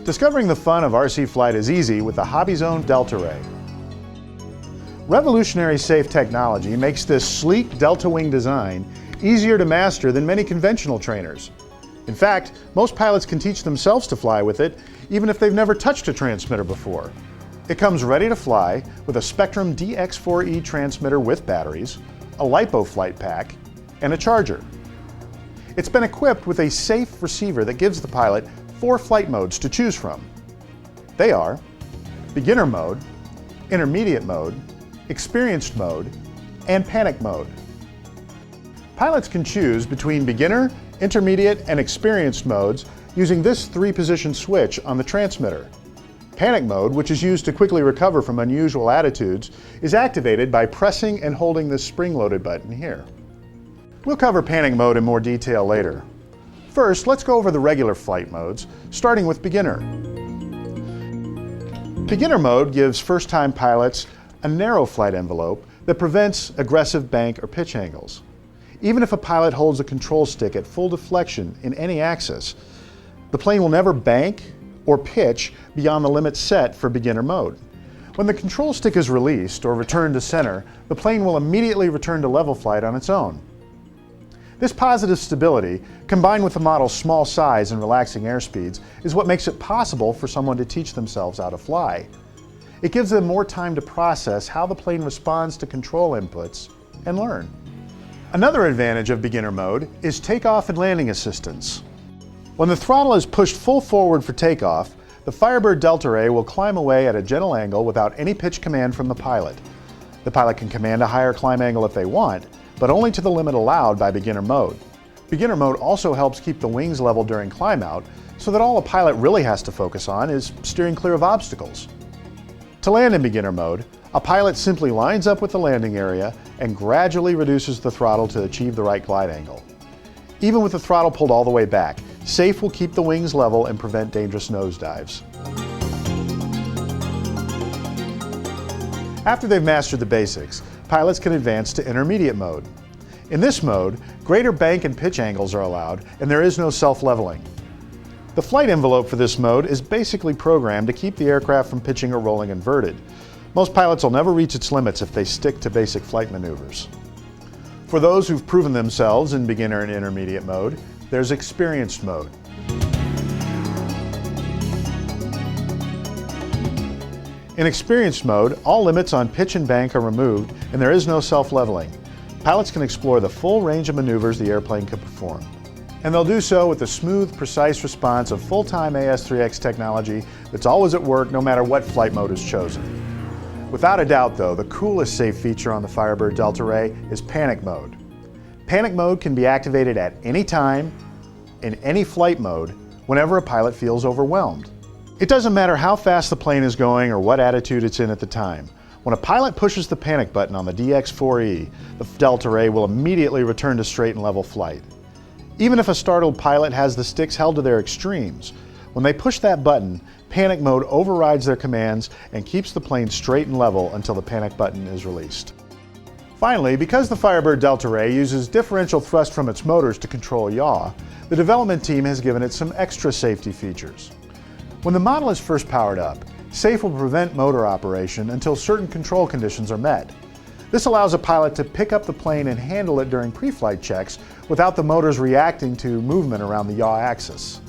Discovering the fun of RC flight is easy with the Hobbyzone Delta Ray. Revolutionary SAFE technology makes this sleek delta wing design easier to master than many conventional trainers. In fact, most pilots can teach themselves to fly with it, even if they've never touched a transmitter before. It comes ready to fly with a Spectrum DX4E transmitter with batteries, a LiPo flight pack, and a charger. It's been equipped with a SAFE receiver that gives the pilot 4 flight modes to choose from. They are beginner mode, intermediate mode, experienced mode, and panic mode. Pilots can choose between beginner, intermediate, and experienced modes using this 3-position switch on the transmitter. Panic mode, which is used to quickly recover from unusual attitudes, is activated by pressing and holding this spring-loaded button here. We'll cover panic mode in more detail later. First, let's go over the regular flight modes, starting with beginner. Beginner mode gives first-time pilots a narrow flight envelope that prevents aggressive bank or pitch angles. Even if a pilot holds a control stick at full deflection in any axis, the plane will never bank or pitch beyond the limit set for beginner mode. When the control stick is released or returned to center, the plane will immediately return to level flight on its own. This positive stability, combined with the model's small size and relaxing airspeeds, is what makes it possible for someone to teach themselves how to fly. It gives them more time to process how the plane responds to control inputs and learn. Another advantage of beginner mode is takeoff and landing assistance. When the throttle is pushed full forward for takeoff, the Firebird Delta Ray will climb away at a gentle angle without any pitch command from the pilot. The pilot can command a higher climb angle if they want, but only to the limit allowed by beginner mode. Beginner mode also helps keep the wings level during climb out, so that all a pilot really has to focus on is steering clear of obstacles. To land in beginner mode, a pilot simply lines up with the landing area and gradually reduces the throttle to achieve the right glide angle. Even with the throttle pulled all the way back, SAFE will keep the wings level and prevent dangerous nosedives. After they've mastered the basics, pilots can advance to intermediate mode. In this mode, greater bank and pitch angles are allowed, and there is no self-leveling. The flight envelope for this mode is basically programmed to keep the aircraft from pitching or rolling inverted. Most pilots will never reach its limits if they stick to basic flight maneuvers. For those who've proven themselves in beginner and intermediate mode, there's experienced mode. In experienced mode, all limits on pitch and bank are removed and there is no self-leveling. Pilots can explore the full range of maneuvers the airplane can perform. And they'll do so with the smooth, precise response of full-time AS3X technology that's always at work no matter what flight mode is chosen. Without a doubt though, the coolest SAFE feature on the Firebird Delta Ray is panic mode. Panic mode can be activated at any time, in any flight mode, whenever a pilot feels overwhelmed. It doesn't matter how fast the plane is going or what attitude it's in at the time. When a pilot pushes the panic button on the DX4E, the Delta Ray will immediately return to straight and level flight. Even if a startled pilot has the sticks held to their extremes, when they push that button, panic mode overrides their commands and keeps the plane straight and level until the panic button is released. Finally, because the Firebird Delta Ray uses differential thrust from its motors to control yaw, the development team has given it some extra safety features. When the model is first powered up, SAFE will prevent motor operation until certain control conditions are met. This allows a pilot to pick up the plane and handle it during pre-flight checks without the motors reacting to movement around the yaw axis.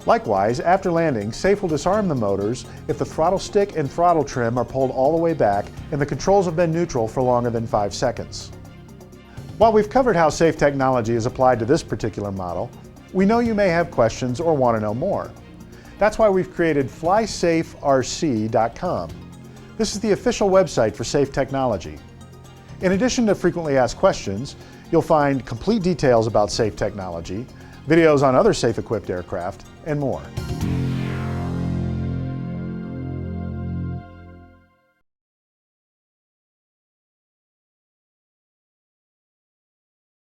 Likewise, after landing, SAFE will disarm the motors if the throttle stick and throttle trim are pulled all the way back and the controls have been neutral for longer than 5 seconds. While we've covered how SAFE technology is applied to this particular model, we know you may have questions or want to know more. That's why we've created FlySafeRC.com. This is the official website for SAFE technology. In addition to frequently asked questions, you'll find complete details about SAFE technology, videos on other SAFE-equipped aircraft, and more.